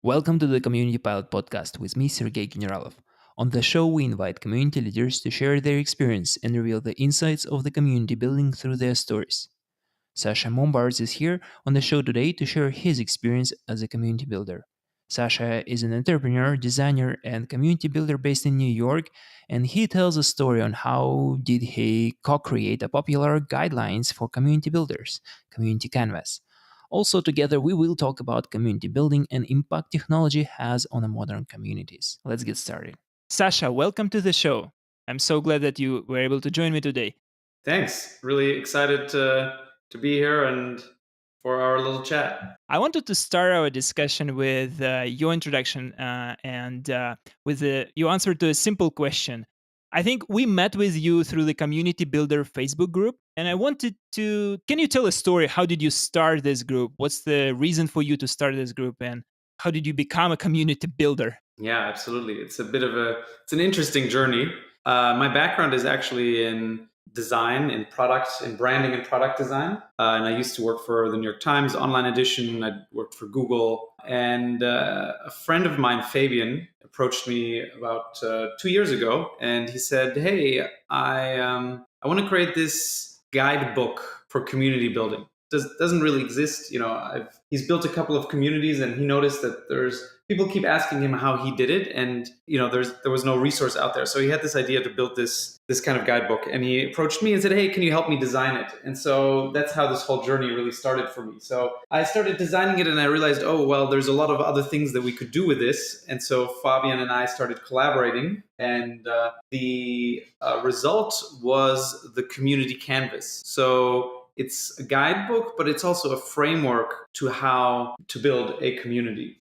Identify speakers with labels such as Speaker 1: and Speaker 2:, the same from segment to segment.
Speaker 1: Welcome to the Community Pilot Podcast with me, Sergey Generalov. On the show, we invite community leaders to share their experience and reveal the insights of the community building through their stories. Sascha Mombartz is here on the show today to share his experience as a community builder. Sascha is an entrepreneur, designer, and community builder based in New York, and he tells a story on how did he co-create a popular guidelines for community builders, Community Canvas. Also, together, we will talk about community building and impact technology has on the modern communities. Let's get started. Sascha, welcome to the show. I'm so glad that you were able to join me today.
Speaker 2: Thanks. Really excited to be here and for our little chat.
Speaker 1: I wanted to start our discussion with your introduction and with your answer to a simple question. I think we met with you through the Community Builder Facebook group, and I wanted to. Can you tell a story? How did you start this group? What's the reason for you to start this group, and how did you become a community builder?
Speaker 2: Yeah, absolutely. It's it's an interesting journey. My background is actually in design, in branding and product design. And I used to work for the New York Times online edition. I worked for Google. And a friend of mine, Fabian, approached me about 2 years ago. And he said, hey, I want to create this guidebook for community building. Doesn't really exist. He's built a couple of communities, and he noticed that there's people keep asking him how he did it, and there was no resource out there. So he had this idea to build this kind of guidebook, and he approached me and said, hey, can you help me design it? And so that's how this whole journey really started for me. So I started designing it, and I realized, oh well, there's a lot of other things that we could do with this. And so Fabian and I started collaborating, and the result was the community canvas. So it's a guidebook, but it's also a framework to how to build a community.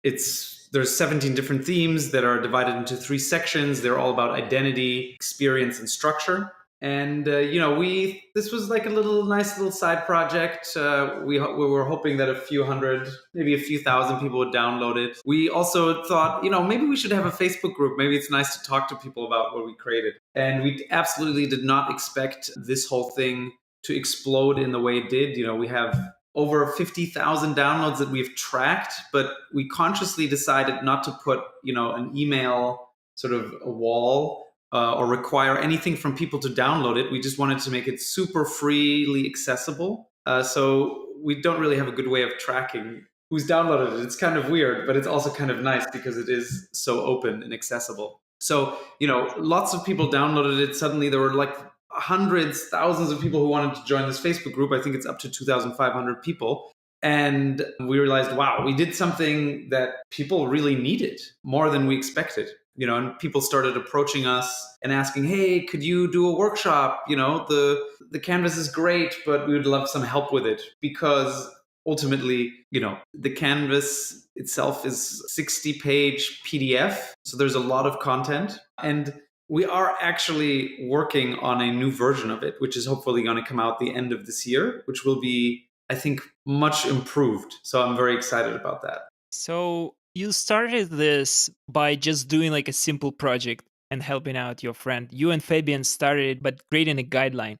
Speaker 2: There's 17 different themes that are divided into 3 sections. They're all about identity, experience, and structure. And this was like a nice little side project. We were hoping that a few hundred, maybe a few thousand people would download it. We also thought, maybe we should have a Facebook group. Maybe it's nice to talk to people about what we created. And we absolutely did not expect this whole thing to explode in the way it did. We have over 50,000 downloads that we've tracked, but we consciously decided not to put, an email sort of a wall or require anything from people to download it. We just wanted to make it super freely accessible. So we don't really have a good way of tracking who's downloaded it. It's kind of weird, but it's also kind of nice because it is so open and accessible. So, lots of people downloaded it. Suddenly there were like hundreds, thousands of people who wanted to join this Facebook group. I think it's up to 2,500 people. And we realized, wow, we did something that people really needed more than we expected. And people started approaching us and asking, hey, could you do a workshop? The canvas is great, but we would love some help with it, because ultimately, the canvas itself is 60-page PDF. So there's a lot of content. And we are actually working on a new version of it, which is hopefully going to come out the end of this year, which will be, I think, much improved. So I'm very excited about that.
Speaker 1: So you started this by just doing like a simple project and helping out your friend. You and Fabian started but creating a guideline.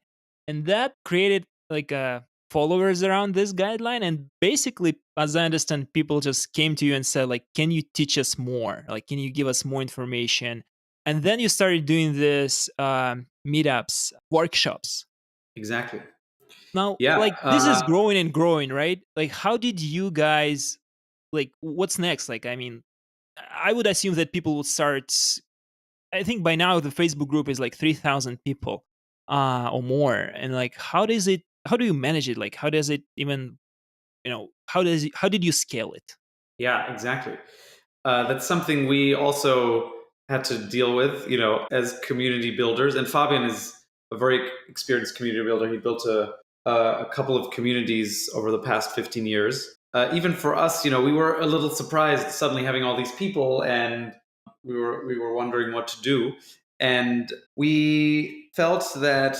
Speaker 1: And that created like a followers around this guideline. And basically, as I understand, people just came to you and said, like, can you teach us more? Like, can you give us more information? And then you started doing this meetups, workshops.
Speaker 2: Exactly.
Speaker 1: Now, this is growing and growing, right? Like, how did you guys, what's next? Like, I mean, I would assume that people will start. I think by now the Facebook group is like 3,000 people or more. And like, how do you manage it? Like, how does it even, how did you scale it?
Speaker 2: Yeah, exactly. That's something we also had to deal with, as community builders. And Fabian is a very experienced community builder. He built a couple of communities over the past 15 years. Even for us, we were a little surprised suddenly having all these people, and we were wondering what to do. And we felt that,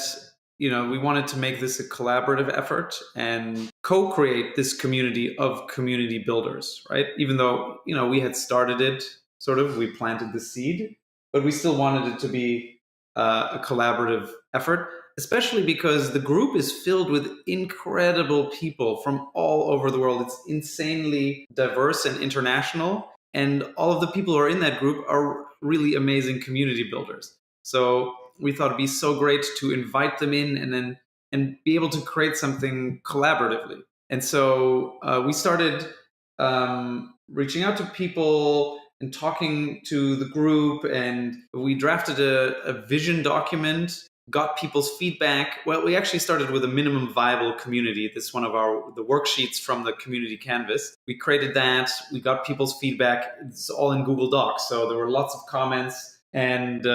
Speaker 2: we wanted to make this a collaborative effort and co-create this community of community builders, right? Even though, we had started it, sort of, we planted the seed, but we still wanted it to be a collaborative effort, especially because the group is filled with incredible people from all over the world. It's insanely diverse and international. And all of the people who are in that group are really amazing community builders. So we thought it'd be so great to invite them in and be able to create something collaboratively. And so we started reaching out to people and talking to the group, and we drafted a vision document, got people's feedback. Well, we actually started with a minimum viable community. This is one of the worksheets from the community canvas. We created that. We got people's feedback. It's all in Google Docs, so there were lots of comments. And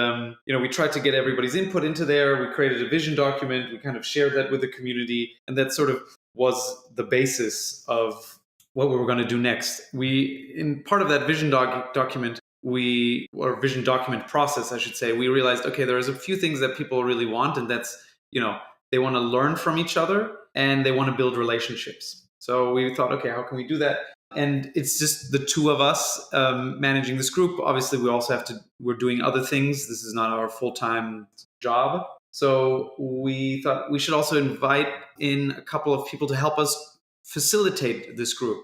Speaker 2: we tried to get everybody's input into there. We created a vision document. We kind of shared that with the community, and that sort of was the basis of what we were going to do next. In part of that vision document, or vision document process, I should say, we realized, okay, there's a few things that people really want, and that's, they want to learn from each other and they want to build relationships. So we thought, okay, how can we do that? And it's just the two of us managing this group. Obviously, we're doing other things. This is not our full-time job. So we thought we should also invite in a couple of people to help us facilitate this group.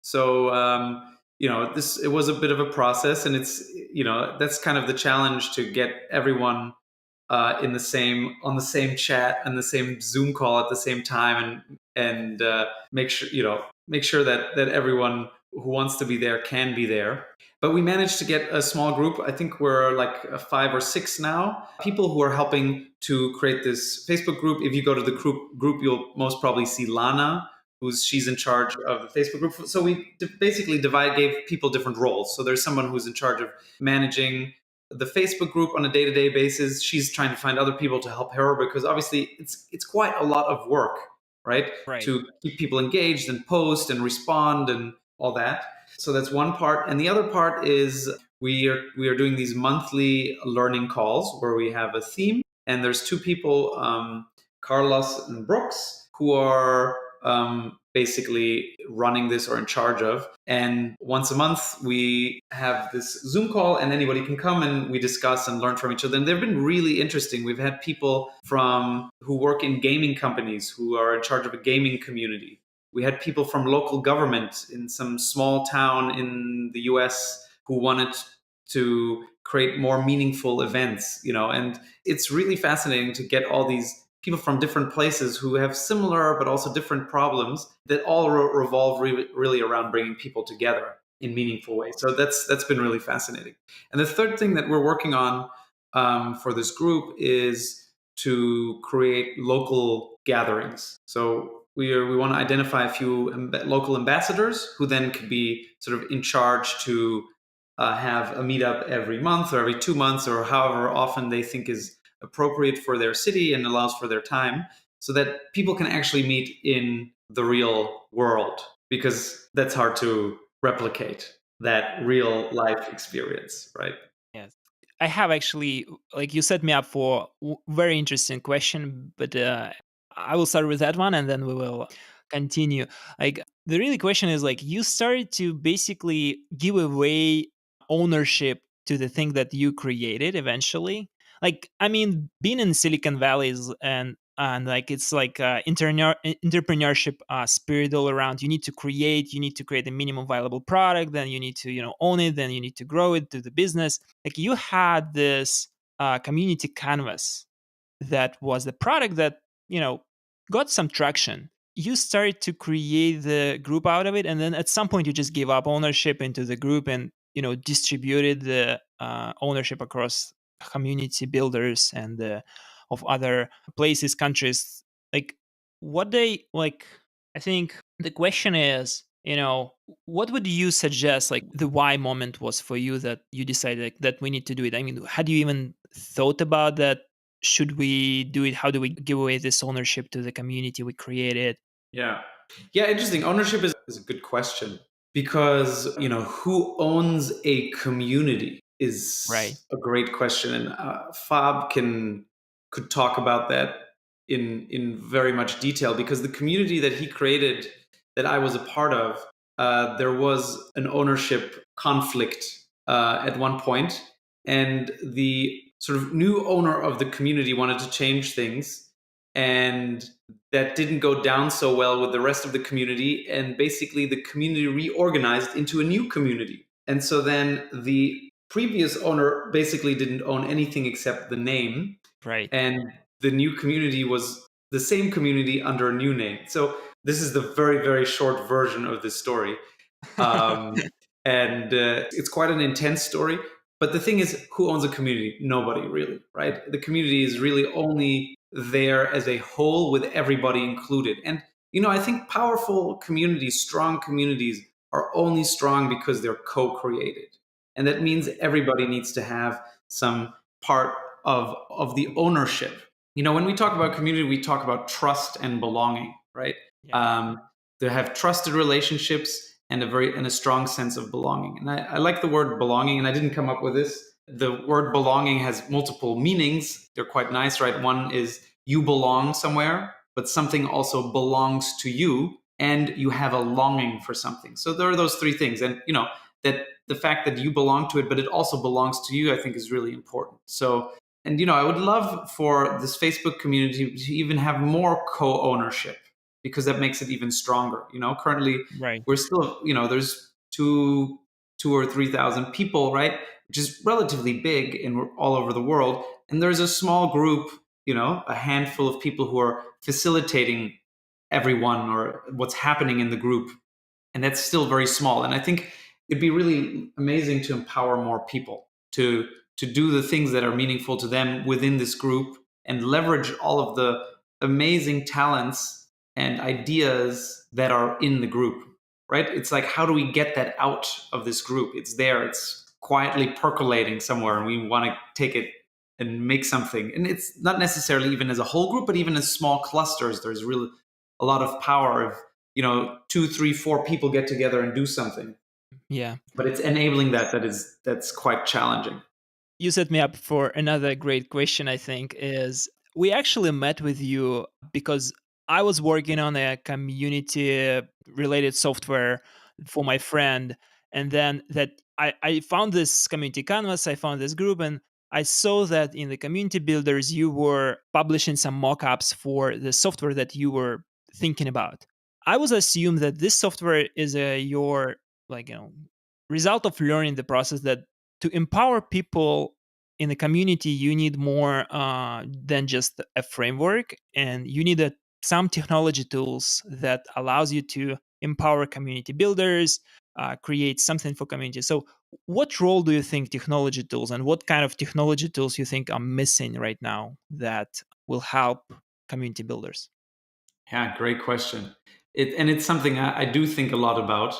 Speaker 2: So it was a bit of a process, and it's that's kind of the challenge, to get everyone on the same chat and the same Zoom call at the same time, and make sure that everyone who wants to be there can be there. But we managed to get a small group. I think we're like 5 or 6 now, people who are helping to create this Facebook group. If you go to the group, you'll most probably see Lana, she's in charge of the Facebook group. So we basically gave people different roles. So there's someone who's in charge of managing the Facebook group on a day-to-day basis. She's trying to find other people to help her, because obviously it's quite a lot of work, right?
Speaker 1: Right.
Speaker 2: To keep people engaged and post and respond and all that. So that's one part. And the other part is we are doing these monthly learning calls where we have a theme, and there's 2 people, Carlos and Brooks, who are basically running this, or in charge of. And once a month, we have this Zoom call, and anybody can come and we discuss and learn from each other. And they've been really interesting. We've had people who work in gaming companies, who are in charge of a gaming community. We had people from local government in some small town in the US who wanted to create more meaningful events, and it's really fascinating to get all these people from different places who have similar but also different problems that all revolve really around bringing people together in meaningful ways. So that's been really fascinating. And the third thing that we're working on for this group is to create local gatherings. So we want to identify a few local ambassadors who then could be sort of in charge to have a meetup every month or every 2 months, or however often they think is appropriate for their city and allows for their time, so that people can actually meet in the real world, because that's hard to replicate, that real life experience, right?
Speaker 1: Yes. I have actually, like, you set me up for very interesting question, but I will start with that one and then we will continue. Like, the really question is, like, you started to basically give away ownership to the thing that you created eventually. Like, I mean, being in Silicon Valley and like, it's like entrepreneurship spirit all around. You need to create a minimum viable product, then you need to own it, then you need to grow it to the business. Like, you had this community canvas that was the product that got some traction. You started to create the group out of it, and then at some point you just gave up ownership into the group and distributed the ownership across community builders and of other places, countries. Like, what they like, I think the question is, what would you suggest, like, the why moment was for you that you decided, like, that we need to do it? I mean, had you even thought about that? Should we do it? How do we give away this ownership to the community we created?
Speaker 2: Yeah. Yeah, interesting. Ownership is a good question, because, who owns a community
Speaker 1: Right.
Speaker 2: is a great question. And Fab could talk about that in very much detail, because the community that he created, that I was a part of, there was an ownership conflict at one point, and the sort of new owner of the community wanted to change things, and that didn't go down so well with the rest of the community, and basically the community reorganized into a new community. And so then the previous owner basically didn't own anything except the name.
Speaker 1: Right.
Speaker 2: And the new community was the same community under a new name. So this is the very, very short version of this story. Um, and it's quite an intense story. But the thing is, who owns a community? Nobody really, right? The community is really only there as a whole with everybody included. And, I think powerful communities, strong communities are only strong because they're co-created. And that means everybody needs to have some part of the ownership. When we talk about community, we talk about trust and belonging, right?
Speaker 1: Yeah.
Speaker 2: They have trusted relationships and a strong sense of belonging. And I like the word belonging, and I didn't come up with this. The word belonging has multiple meanings. They're quite nice, right? One is you belong somewhere, but something also belongs to you, and you have a longing for something. So there are those three things. And that the fact that you belong to it, but it also belongs to you, I think is really important. So, and I would love for this Facebook community to even have more co-ownership, because that makes it even stronger. Currently
Speaker 1: Right.
Speaker 2: we're still, there's two or 3,000 people, right? Which is relatively big and all over the world. And there's a small group, a handful of people who are facilitating everyone or what's happening in the group. And that's still very small. And I think it'd be really amazing to empower more people to do the things that are meaningful to them within this group, and leverage all of the amazing talents and ideas that are in the group, right? It's like, how do we get that out of this group? It's there, it's quietly percolating somewhere, and we want to take it and make something. And it's not necessarily even as a whole group, but even as small clusters, there's really a lot of power. If 2, 3, 4 people get together and do something,
Speaker 1: Yeah.
Speaker 2: but it's enabling that's quite challenging.
Speaker 1: You set me up for another great question, I think, is we actually met with you because I was working on a community related software for my friend. And then I found this community canvas, I found this group, and I saw that in the community builders, you were publishing some mock-ups for the software that you were thinking about. I was assumed that this software is your like result of learning the process that to empower people in the community, you need more than just a framework, and you need some technology tools that allows you to empower community builders, create something for community. So, what role do you think technology tools and what kind of technology tools you think are missing right now that will help community builders?
Speaker 2: Yeah, great question. It's something I do think a lot about,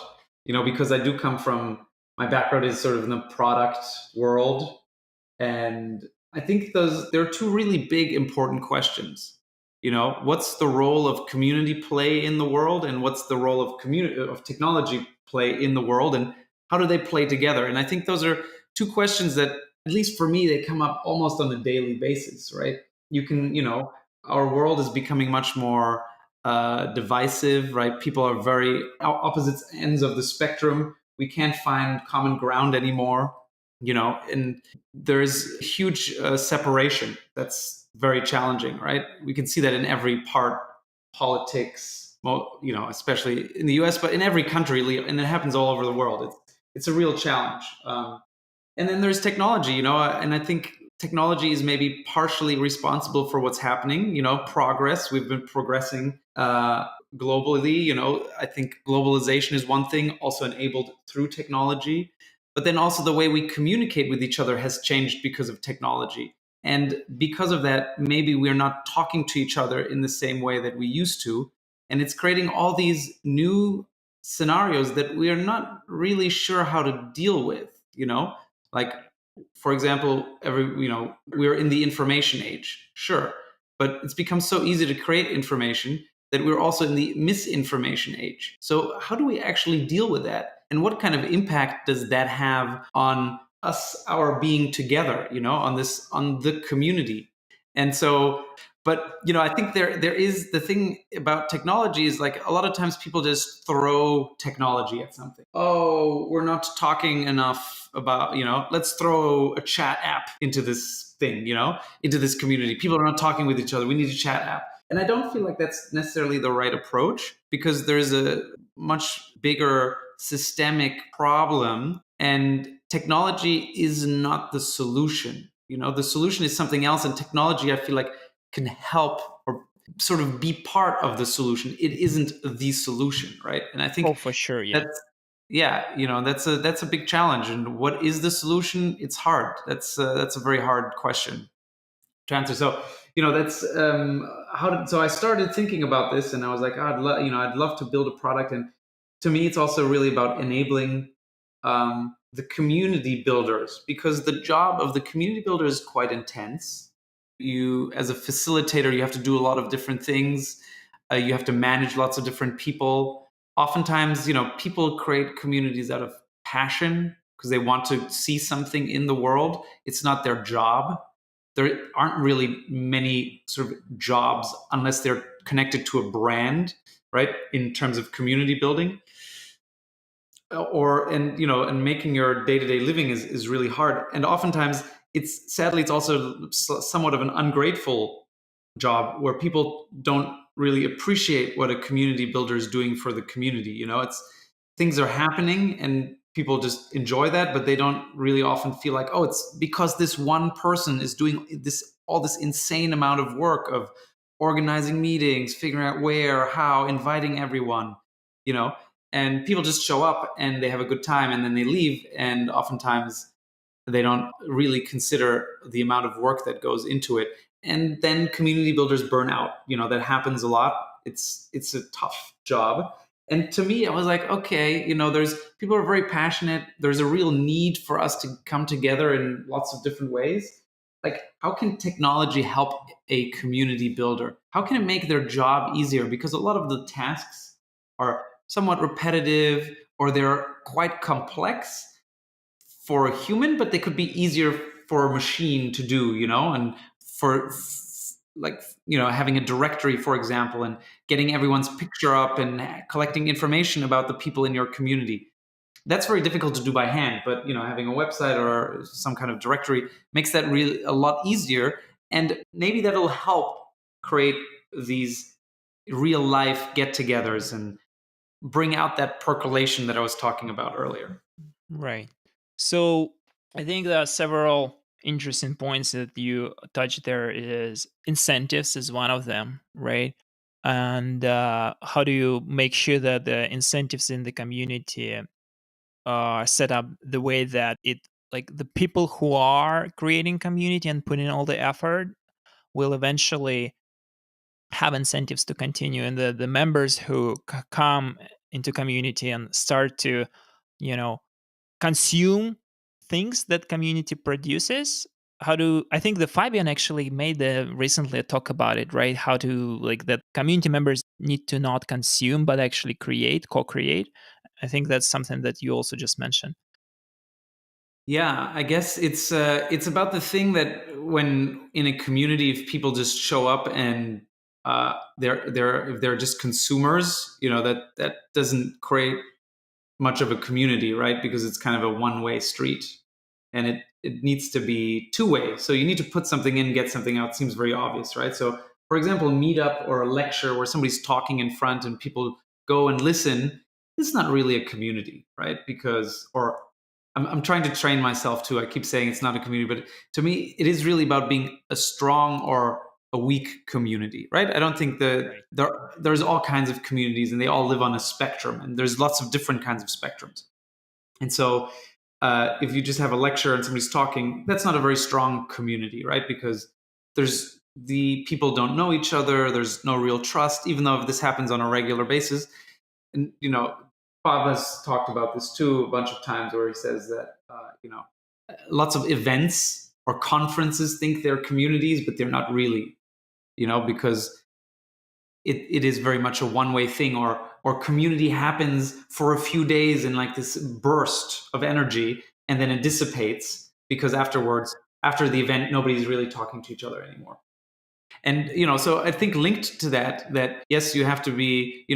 Speaker 2: because I do come from, my background is sort of in the product world. And I think there are two really big, important questions. What's the role of community play in the world, and what's the role of technology play in the world, and how do they play together? And I think those are two questions that, at least for me, they come up almost on a daily basis, right? Our world is becoming much more divisive, right? People are very opposite ends of the spectrum. We can't find common ground anymore, and there's huge separation that's very challenging, right? We can see that in every part, politics, especially in the US, but in every country, and it happens all over the world. It's a real challenge. And then there's technology, and I think technology is maybe partially responsible for what's happening, progress. We've been progressing globally. I think globalization is one thing, also enabled through technology. But then also the way we communicate with each other has changed because of technology. And because of that, maybe we're not talking to each other in the same way that we used to. And it's creating all these new scenarios that we are not really sure how to deal with, like, for example, we're in the information age, sure, but it's become so easy to create information that we're also in the misinformation age. So how do we actually deal with that? And what kind of impact does that have on us, our being together, on the community? And so, but I think there is the thing about technology is, like, a lot of times people just throw technology at something. Oh, we're not talking enough about, let's throw a chat app into this thing, into this community. People are not talking with each other. We need a chat app. And I don't feel like that's necessarily the right approach, because there's a much bigger systemic problem, and technology is not the solution. The solution is something else, and technology, I feel like, can help or sort of be part of the solution. It isn't the solution, right? And I
Speaker 1: Oh,
Speaker 2: think
Speaker 1: for sure. Yeah.
Speaker 2: that's yeah, that's a big challenge. And what is the solution? It's hard. That's a very hard question to answer. So that's so I started thinking about this, and I was like, oh, I'd love to build a product. And to me, it's also really about enabling the community builders, because the job of the community builder is quite intense. You, as a facilitator, you have to do a lot of different things. You have to manage lots of different people. Oftentimes, people create communities out of passion because they want to see something in the world. It's not their job. There aren't really many sort of jobs unless they're connected to a brand, right? In terms of community building, and making your day-to-day living is really hard. And oftentimes, it's also somewhat of an ungrateful job where people don't really appreciate what a community builder is doing for the community. It's things are happening and people just enjoy that, but they don't really often feel like, oh, it's because this one person is doing all this insane amount of work of organizing meetings, figuring out where, how, inviting everyone, you know, and people just show up and they have a good time and then they leave. And oftentimes they don't really consider the amount of work that goes into it. And then community builders burn out. That happens a lot. It's a tough job. And to me, I was like, okay, there's people are very passionate. There's a real need for us to come together in lots of different ways. Like, how can technology help a community builder? How can it make their job easier? Because a lot of the tasks are somewhat repetitive or they're quite complex for a human, but they could be easier for a machine to do, and for having a directory, for example, and getting everyone's picture up and collecting information about the people in your community. That's very difficult to do by hand, but having a website or some kind of directory makes that really a lot easier. And maybe that'll help create these real life get-togethers and bring out that percolation that I was talking about earlier.
Speaker 1: Right. So I think there are several interesting points that you touched there. Is incentives is one of them, right? And how do you make sure that the incentives in the community are set up the way that it, like, the people who are creating community and putting all the effort will eventually have incentives to continue, and the members who come into community and start to, you know consume things that community produces. How do I think the Fabian actually made the recently a talk about it, right? How to, like, that community members need to not consume but actually create, co-create. I think that's something that you also just mentioned.
Speaker 2: Yeah, I guess it's about the thing that when in a community, if people just show up and if they're just consumers, that doesn't create much of a community, right? Because it's kind of a one-way street, and it needs to be two-way. So you need to put something in, get something out. Seems very obvious, right? So, for example, a meetup or a lecture where somebody's talking in front and people go and listen. It's not really a community, right? Because, or I'm trying to train myself too. I keep saying it's not a community, but to me, it is really about being a strong or a weak community, right? I don't think that
Speaker 1: Right.
Speaker 2: there's all kinds of communities and they all live on a spectrum, and there's lots of different kinds of spectrums. And so, if you just have a lecture and somebody's talking, that's not a very strong community, right? Because the people don't know each other. There's no real trust, even though this happens on a regular basis. And Bob has talked about this too a bunch of times, where he says that lots of events or conferences think they're communities, but they're not really, because it is very much a one-way thing, or community happens for a few days in like this burst of energy, and then it dissipates because afterwards, after the event, nobody's really talking to each other anymore. And so I think linked to that yes, you have to be,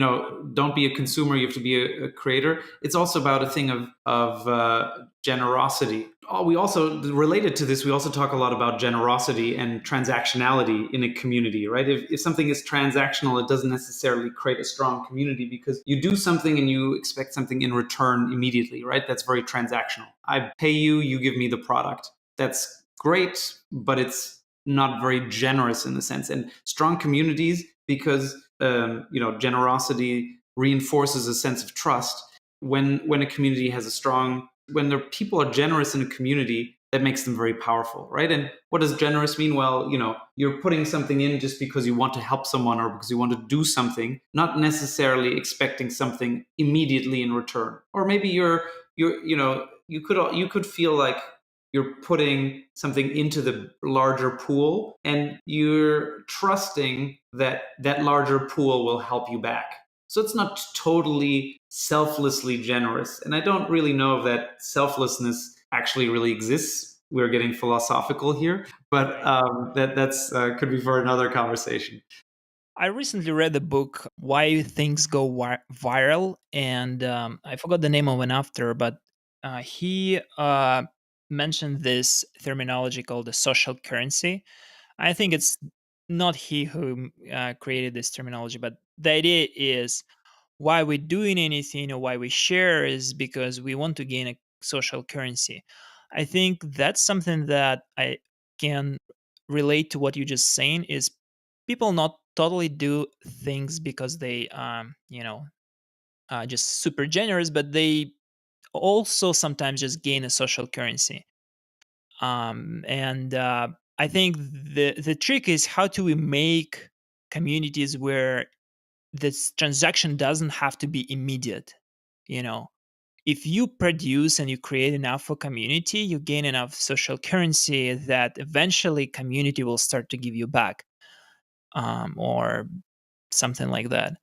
Speaker 2: don't be a consumer, you have to be a creator. It's also about a thing of generosity. we also, related to this, we also talk a lot about generosity and transactionality in a community, right? If something is transactional, it doesn't necessarily create a strong community, because you do something and you expect something in return immediately, right? That's very transactional. I pay you, you give me the product. That's great, but it's not very generous in the sense. And strong communities, because generosity reinforces a sense of trust. When a community has a strong, when the people are generous in a community, that makes them very powerful, right? And what does generous mean? Well, you're putting something in just because you want to help someone or because you want to do something, not necessarily expecting something immediately in return. Or maybe you could feel like you're putting something into the larger pool and you're trusting that that larger pool will help you back. So it's not totally selflessly generous. And I don't really know if that selflessness actually really exists. We're getting philosophical here, but
Speaker 1: Right.
Speaker 2: that's could be for another conversation.
Speaker 1: I recently read the book "Why Things Go Viral," and I forgot the name of an author, but he mentioned this terminology called the social currency. I think it's not he who created this terminology, but the idea is why we're doing anything or why we share is because we want to gain a social currency. I think that's something that I can relate to what you just saying is people not totally do things because they just super generous, but they also sometimes just gain a social currency. And I think the trick is how do we make communities where this transaction doesn't have to be immediate. you know if you produce and you create enough for community, you gain enough social currency that eventually community will start to give you back, or something like that.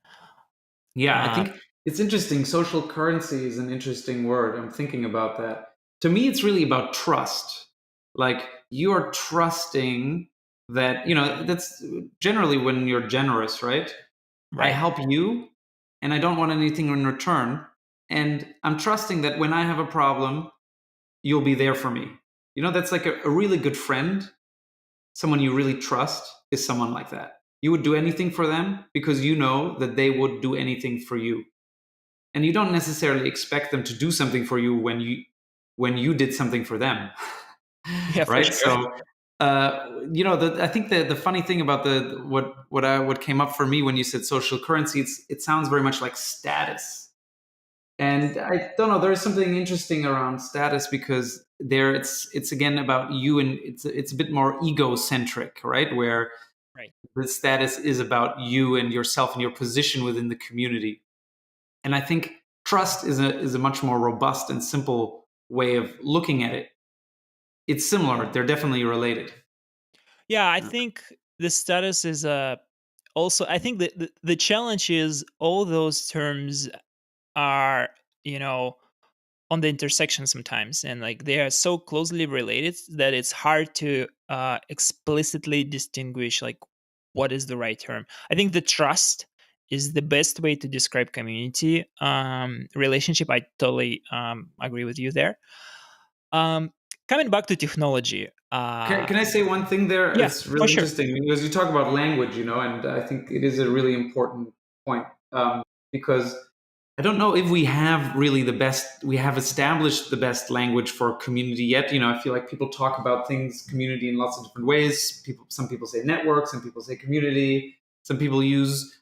Speaker 2: Yeah, I
Speaker 1: uh,
Speaker 2: think it's interesting. Social currency is an interesting word. I'm thinking about that. To me, it's really about trust. Like, you are trusting that, that's generally when you're generous, right? I
Speaker 1: right.
Speaker 2: help you and I don't want anything in return. And I'm trusting that when I have a problem, you'll be there for me. That's like a really good friend. Someone you really trust is someone like that. You would do anything for them because you know that they would do anything for you. And you don't necessarily expect them to do something for you when you did something for them.
Speaker 1: Yeah, for
Speaker 2: Right?
Speaker 1: sure.
Speaker 2: So I think the funny thing about the what came up for me when you said social currency, it sounds very much like status. And I don't know, there's something interesting around status, because there it's again about you, and it's a bit more egocentric, right? Where
Speaker 1: Right.
Speaker 2: the status is about you and yourself and your position within the community. And I think trust is a much more robust and simple way of looking at it. It's similar, they're definitely related.
Speaker 1: Yeah, I
Speaker 2: Uh,
Speaker 1: think the status is also, I think the challenge is all those terms are, you know on the intersection sometimes, and like they are so closely related that it's hard to explicitly distinguish like what is the right term. I think the trust is the best way to describe community relationship. I totally agree with you there. um Coming back to technology,
Speaker 2: can I say one thing there?
Speaker 1: yeah,
Speaker 2: It's
Speaker 1: for
Speaker 2: really
Speaker 1: sure.
Speaker 2: interesting because you talk about language, and I think it is a really important point, because I don't know if we have established the best language for community yet. I feel like people talk about things, community, in lots of different ways. Some people say network, some people say community, some people use,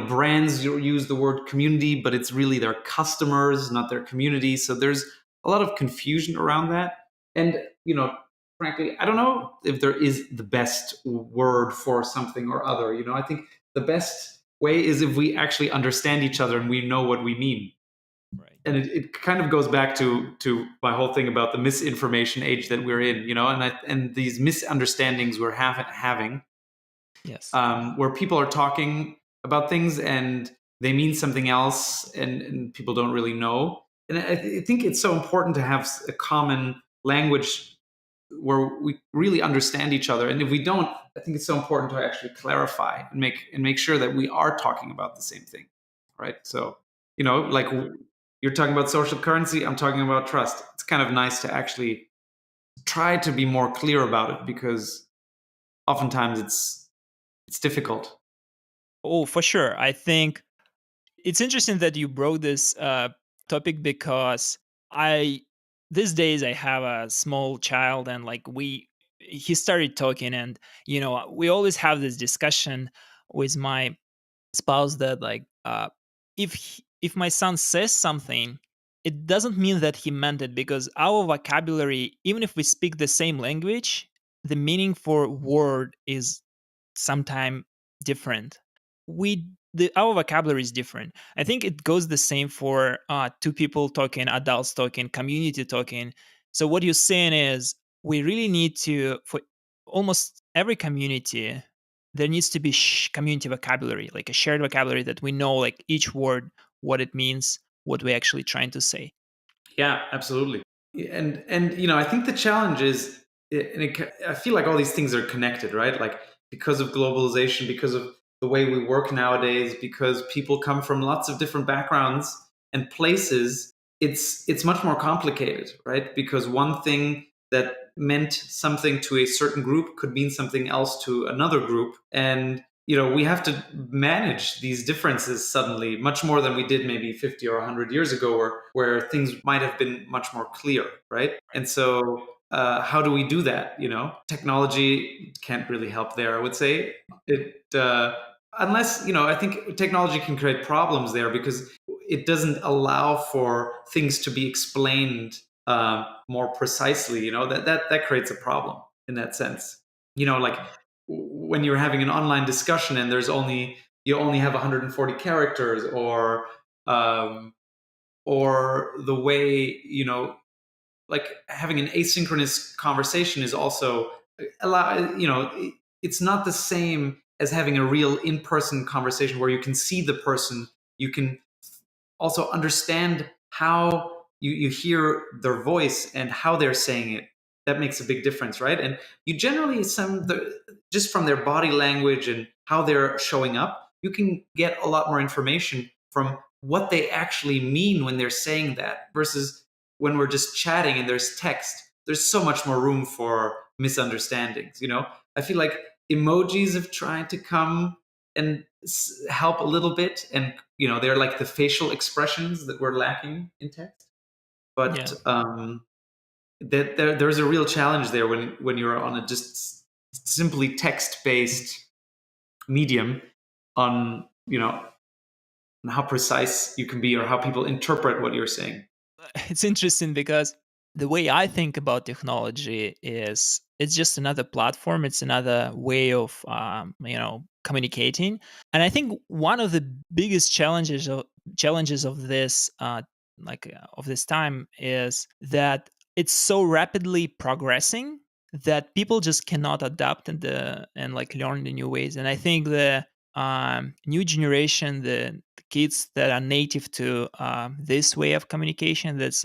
Speaker 2: brands use the word community, but it's really their customers, not their community. So there's a lot of confusion around that. And, frankly, I don't know if there is the best word for something or other. I think the best way is if we actually understand each other and we know what we mean.
Speaker 1: Right.
Speaker 2: And it kind of goes back to my whole thing about the misinformation age that we're in, and these misunderstandings we're having,
Speaker 1: Yes.
Speaker 2: where people are talking about things and they mean something else, and people don't really know. And I think it's so important to have a common language where we really understand each other. And if we don't, I think it's so important to actually clarify and make sure that we are talking about the same thing, right? So,
Speaker 1: Yeah.
Speaker 2: like, you're talking about social currency, I'm talking about trust. It's kind of nice to actually try to be more clear about it, because oftentimes it's difficult.
Speaker 1: Oh, for sure. I think it's interesting that you brought this topic because I these days I have a small child, and like we he started talking, and we always have this discussion with my spouse that like if my son says something, it doesn't mean that he meant it, because our vocabulary, even if we speak the same language, the meaning for word is sometime different. Our vocabulary is different. I think it goes the same for two people talking, adults talking, community talking. So what you're saying is we really need to, for almost every community, there needs to be community vocabulary, like a shared vocabulary that we know, like each word, what it means, what we're actually trying to say.
Speaker 2: Yeah, absolutely. And I think the challenge is, I feel like all these things are connected, right? Like, because of globalization, because of the way we work nowadays, because people come from lots of different backgrounds and places, it's much more complicated, right? Because one thing that meant something to a certain group could mean something else to another group, and we have to manage these differences suddenly much more than we did maybe 50 or 100 years ago, where things might have been much more clear, right? And so how do we do that? Technology can't really help there, I would say. Unless, I think technology can create problems there, because it doesn't allow for things to be explained more precisely. That creates a problem in that sense. Like, when you're having an online discussion and you only have 140 characters, or the way, like, having an asynchronous conversation is also it's not the same as having a real in-person conversation where you can see the person. You can also understand how you hear their voice and how they're saying it. That makes a big difference, right? And you generally, just from their body language and how they're showing up, you can get a lot more information from what they actually mean when they're saying that, versus when we're just chatting and there's text. There's so much more room for misunderstandings. I feel like emojis have tried to come and help a little bit, and they're like the facial expressions that we're lacking in text. But
Speaker 1: Yeah.
Speaker 2: there's a real challenge there when you're on a just simply text based medium, on on how precise you can be, or how people interpret what you're saying.
Speaker 1: It's interesting because the way I think about technology is it's just another platform. It's another way of communicating. And I think one of the biggest challenges of this of this time is that it's so rapidly progressing that people just cannot adapt and like learn the new ways. And I think the new generation, the kids that are native to this way of communication, that's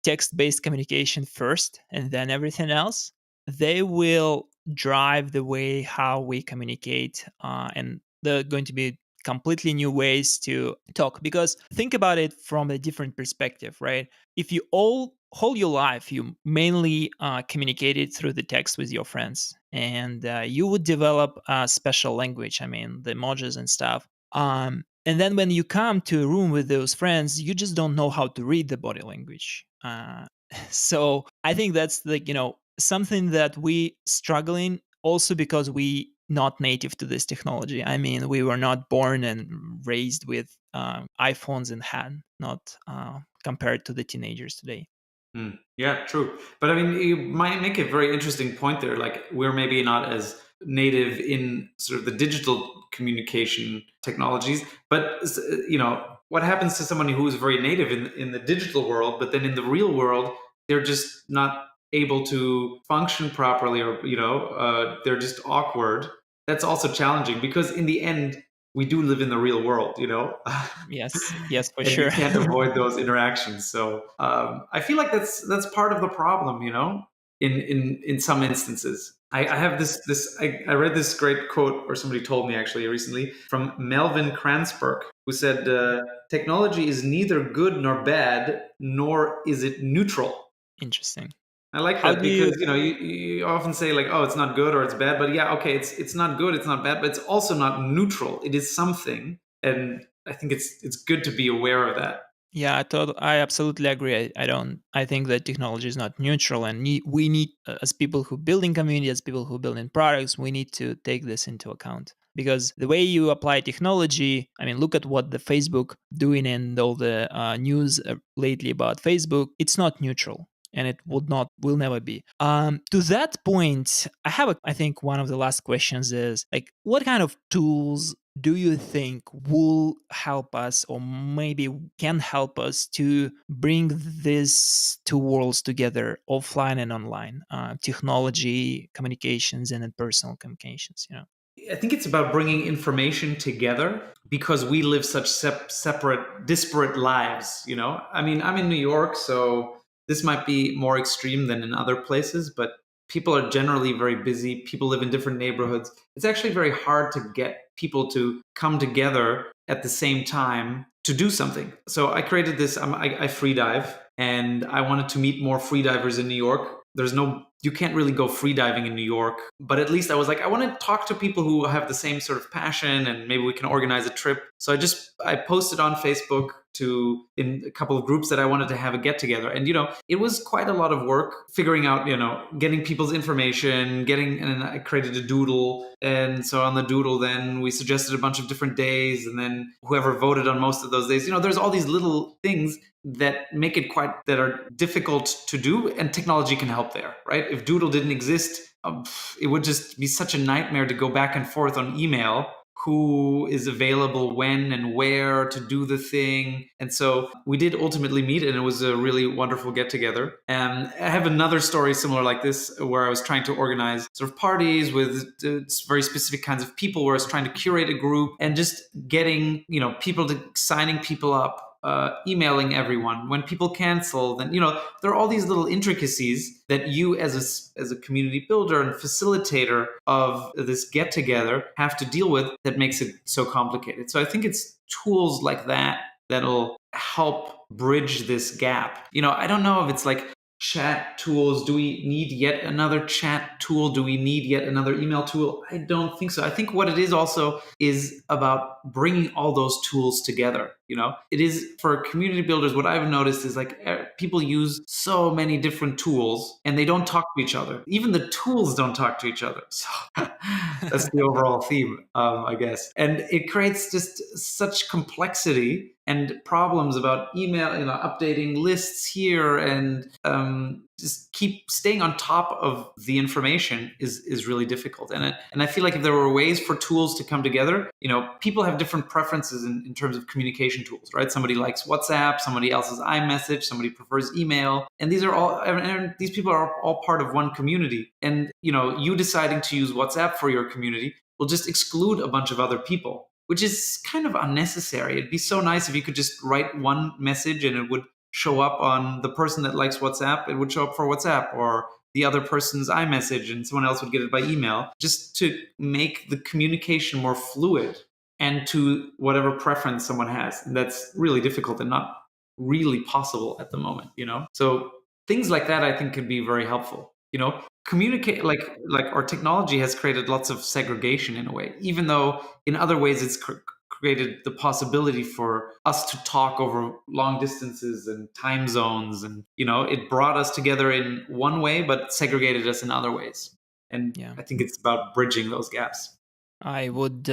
Speaker 1: text-based communication first and then everything else, they will drive the way how we communicate, and there are going to be completely new ways to talk. Because think about it from a different perspective, right? If you all whole your life you mainly communicated through the text with your friends, and you would develop a special language, I mean the emojis and stuff, and then when you come to a room with those friends, you just don't know how to read the body language. So I think that's like, something that we struggling also because we not native to this technology. I mean, we were not born and raised with iPhones in hand, not compared to the teenagers today.
Speaker 2: Yeah, true. But I mean, you might make a very interesting point there. Like, we're maybe not as native in sort of the digital communication technologies, but what happens to someone who is very native in the digital world, but then in the real world, they're just not able to function properly, or they're just awkward. That's also challenging, because in the end, we do live in the real world,
Speaker 1: Yes, yes, for
Speaker 2: and you
Speaker 1: sure.
Speaker 2: can't avoid those interactions. So I feel like that's part of the problem, in some instances. I have I read this great quote, or somebody told me actually recently, from Melvin Kranzberg, who said, technology is neither good nor bad, nor is it neutral.
Speaker 1: Interesting.
Speaker 2: I like
Speaker 1: How
Speaker 2: that
Speaker 1: do you?
Speaker 2: because you often say like, oh, it's not good or it's bad, but yeah, okay, it's not good, it's not bad, but it's also not neutral. It is something, and I think it's good to be aware of that.
Speaker 1: Yeah, I absolutely agree. I don't. I think that technology is not neutral, and we need, as people who build in community, as people who build in products, we need to take this into account. Because the way you apply technology, I mean, look at what the Facebook doing and all the news lately about Facebook. It's not neutral, and it will never be. To that point, I think one of the last questions is like, what kind of tools do you think will help us, or maybe can help us, to bring these two worlds together, offline and online, technology communications and personal communications,
Speaker 2: I think it's about bringing information together because we live such separate, disparate lives. I mean, I'm in New York, so this might be more extreme than in other places, but people are generally very busy. People live in different neighborhoods. It's actually very hard to get people to come together at the same time to do something. So I created this, I free dive, and I wanted to meet more free divers in New York. You can't really go free diving in New York, but at least I was like, I want to talk to people who have the same sort of passion, and maybe we can organize a trip. So I posted on Facebook in a couple of groups that I wanted to have a get together. And it was quite a lot of work figuring out, getting people's information, and I created a doodle. And so on the doodle, then we suggested a bunch of different days, and then whoever voted on most of those days, there's all these little things that are difficult to do, and technology can help there, right? If Doodle didn't exist, it would just be such a nightmare to go back and forth on email, who is available when and where to do the thing. And so we did ultimately meet, and it was a really wonderful get together. And I have another story similar like this, where I was trying to organize sort of parties with very specific kinds of people, where I was trying to curate a group and just getting, people to signing people up, emailing everyone. When people cancel, then there are all these little intricacies that you as a community builder and facilitator of this get together have to deal with, that makes it so complicated. So I think it's tools like that that'll help bridge this gap. I don't know if it's like chat tools. Do we need yet another chat tool? Do we need yet another email tool? I don't think so. I think what it is also is about bringing all those tools together. It is for community builders. What I've noticed is like people use so many different tools, and they don't talk to each other. Even the tools don't talk to each other. So that's the overall theme, I guess. And it creates just such complexity and problems about email, updating lists here, and just keep staying on top of the information is really difficult. And I feel like if there were ways for tools to come together, people have different preferences in terms of communication tools, right? Somebody likes WhatsApp, somebody else's iMessage, somebody prefers email, and these people are all part of one community. And you deciding to use WhatsApp for your community will just exclude a bunch of other people, which is kind of unnecessary. It'd be so nice if you could just write one message and it would show up on the person that likes WhatsApp. It would show up for WhatsApp, or the other person's iMessage, and someone else would get it by email, just to make the communication more fluid and to whatever preference someone has. And that's really difficult and not really possible at the moment, So things like that, I think, could be very helpful. Communicate, like our technology has created lots of segregation in a way, even though in other ways it's created the possibility for us to talk over long distances and time zones, and it brought us together in one way but segregated us in other ways. And
Speaker 1: Yeah.
Speaker 2: I think it's about bridging those gaps.
Speaker 1: I would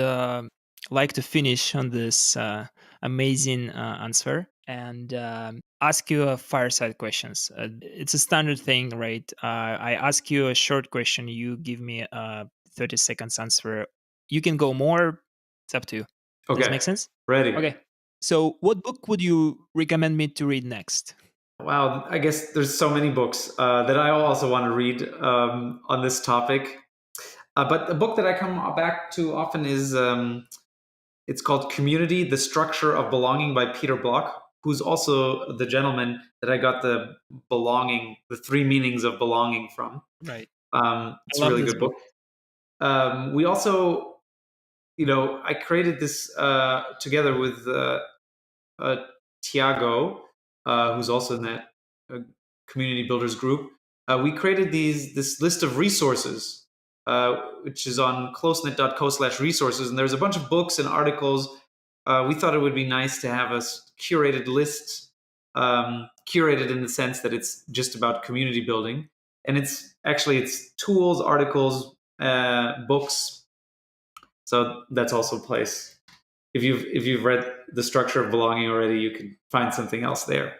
Speaker 1: like to finish on this amazing answer, and ask you a fireside questions. It's a standard thing, right? I ask you a short question, you give me a 30 seconds answer. You can go more. It's up to you. Does it
Speaker 2: Okay,
Speaker 1: make sense?
Speaker 2: ready.
Speaker 1: Okay. So, what book would you recommend me to read next?
Speaker 2: Wow, I guess there's so many books that I also want to read on this topic. But a book that I come back to often is it's called Community: The Structure of Belonging by Peter Block, who's also the gentleman that I got the three meanings of belonging from.
Speaker 1: Right. I
Speaker 2: It's a
Speaker 1: love
Speaker 2: really
Speaker 1: this
Speaker 2: good
Speaker 1: book.
Speaker 2: book. We also, I created this together with Tiago, who's also in that uh, community builders group. we created this list of resources, which is on closenet.co/resources, and there's a bunch of books and articles. We thought it would be nice to have a curated list, curated in the sense that it's just about community building, and it's tools, articles, books. So that's also a place. If you've read The Structure of Belonging already, you can find something else there.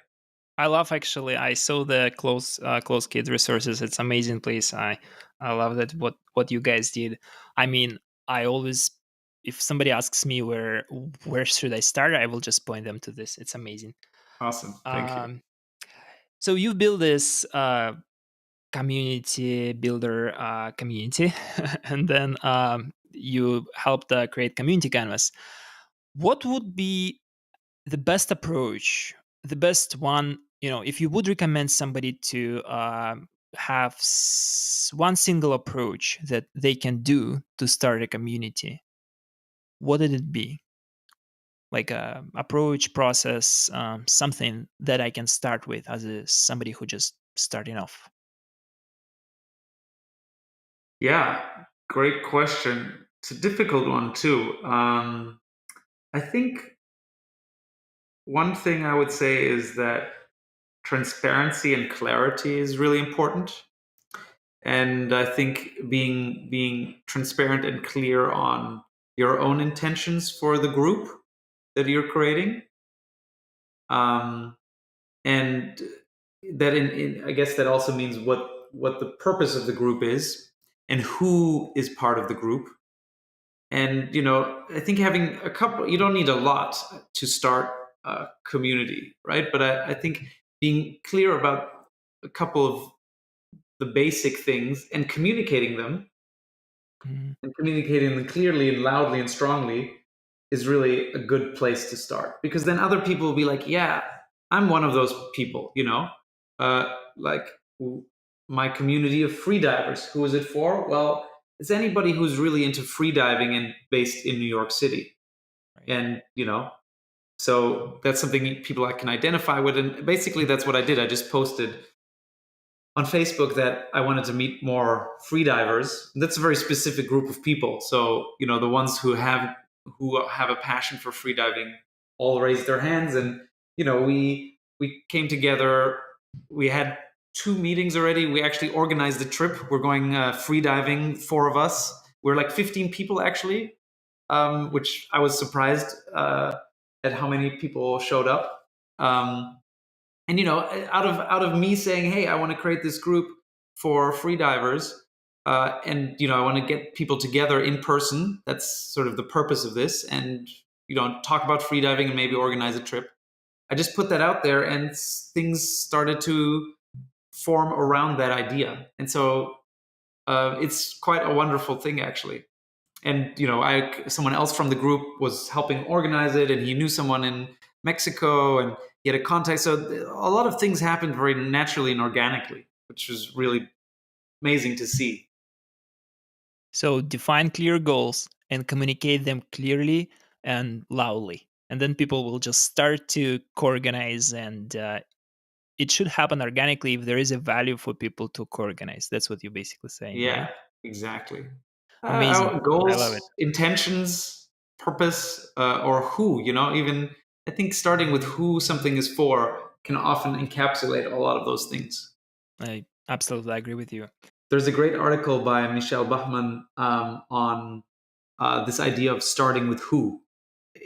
Speaker 1: I love, actually. I saw the close kids resources. It's amazing place. I love that what you guys did. I mean, I always, if somebody asks me where should I start, I will just point them to this. It's amazing.
Speaker 2: Awesome. Thank you.
Speaker 1: Um, so you build this community builder community, and then you helped create community canvas. What would be the best approach, the best one, if you would recommend somebody to have one single approach that they can do to start a community, what would it be? Like a approach, process, something that I can start with as somebody who just starting off.
Speaker 2: Yeah, great question. It's a difficult one too. I think one thing I would say is that transparency and clarity is really important. And I think being transparent and clear on your own intentions for the group that you're creating, um, and that I guess that also means what the purpose of the group is and who is part of the group. And I think having a couple, you don't need a lot to start a community, right? But I think being clear about a couple of the basic things and
Speaker 1: Mhm.
Speaker 2: communicating them clearly and loudly and strongly is really a good place to start, because then other people will be like, yeah, I'm one of those people, like my community of freedivers. Who is it for? Well, it's anybody who's really into freediving and based in New York City.
Speaker 1: Right.
Speaker 2: And so that's something people I can identify with. And basically that's what I did. I just posted on Facebook that I wanted to meet more freedivers. That's a very specific group of people. So the ones who have a passion for freediving all raised their hands, and we came together. We had 2 meetings already. We actually organized a trip. We're going freediving, 4 of us. We're like 15 people actually, which I was surprised at how many people showed up. And out of me saying, hey, I want to create this group for freedivers, and I want to get people together in person. That's sort of the purpose of this, and talk about freediving and maybe organize a trip. I just put that out there, and things started to form around that idea. And so it's quite a wonderful thing, actually. And someone else from the group was helping organize it, and he knew someone in Mexico, and he had a contact. So a lot of things happened very naturally and organically, which was really amazing to see.
Speaker 1: So define clear goals and communicate them clearly and loudly. And then people will just start to co-organize, and it should happen organically if there is a value for people to co-organize. That's what you're basically saying, right?
Speaker 2: Yeah, exactly.
Speaker 1: Amazing.
Speaker 2: Our
Speaker 1: I love it.
Speaker 2: goals, intentions, purpose, or who, even I think starting with who something is for can often encapsulate a lot of those things.
Speaker 1: I absolutely agree with you.
Speaker 2: There's a great article by Michelle Bachmann on this idea of starting with who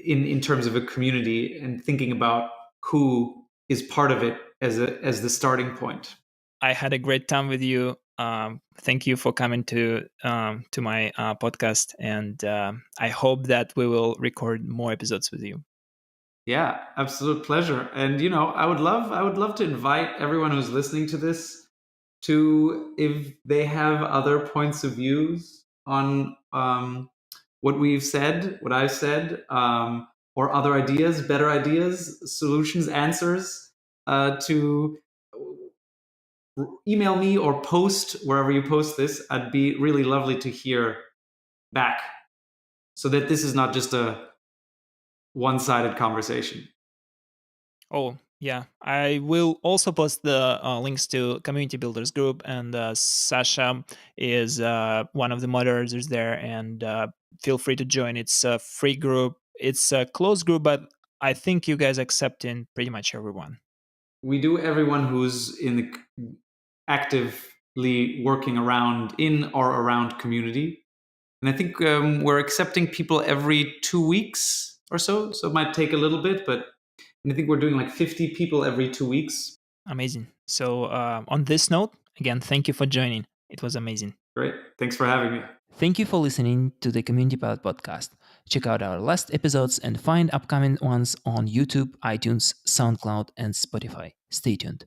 Speaker 2: in terms of a community, and thinking about who is part of it as the starting point.
Speaker 1: I had a great time with you. Thank you for coming to my podcast, and I hope that we will record more episodes with you.
Speaker 2: Yeah, absolute pleasure. And I would love to invite everyone who's listening to this to, if they have other points of views on what we've said, what I've said, or other ideas, better ideas, solutions, answers, to email me or post wherever you post this. I'd be really lovely to hear back, so that this is not just a one-sided conversation.
Speaker 1: Oh, Yeah, I will also post the links to community builders group, and Sasha is one of the moderators there, and feel free to join. It's a free group. It's a closed group, but I think you guys accept in pretty much everyone.
Speaker 2: We do everyone who's in the actively working around in or around community. And I think we're accepting people every 2 weeks or so. So it might take a little bit, but I think we're doing like 50 people every 2 weeks.
Speaker 1: Amazing. So on this note, again, thank you for joining. It was amazing.
Speaker 2: Great. Thanks for having me.
Speaker 1: Thank you for listening to the Community Pilot Podcast. Check out our last episodes and find upcoming ones on YouTube, iTunes, SoundCloud, and Spotify. Stay tuned.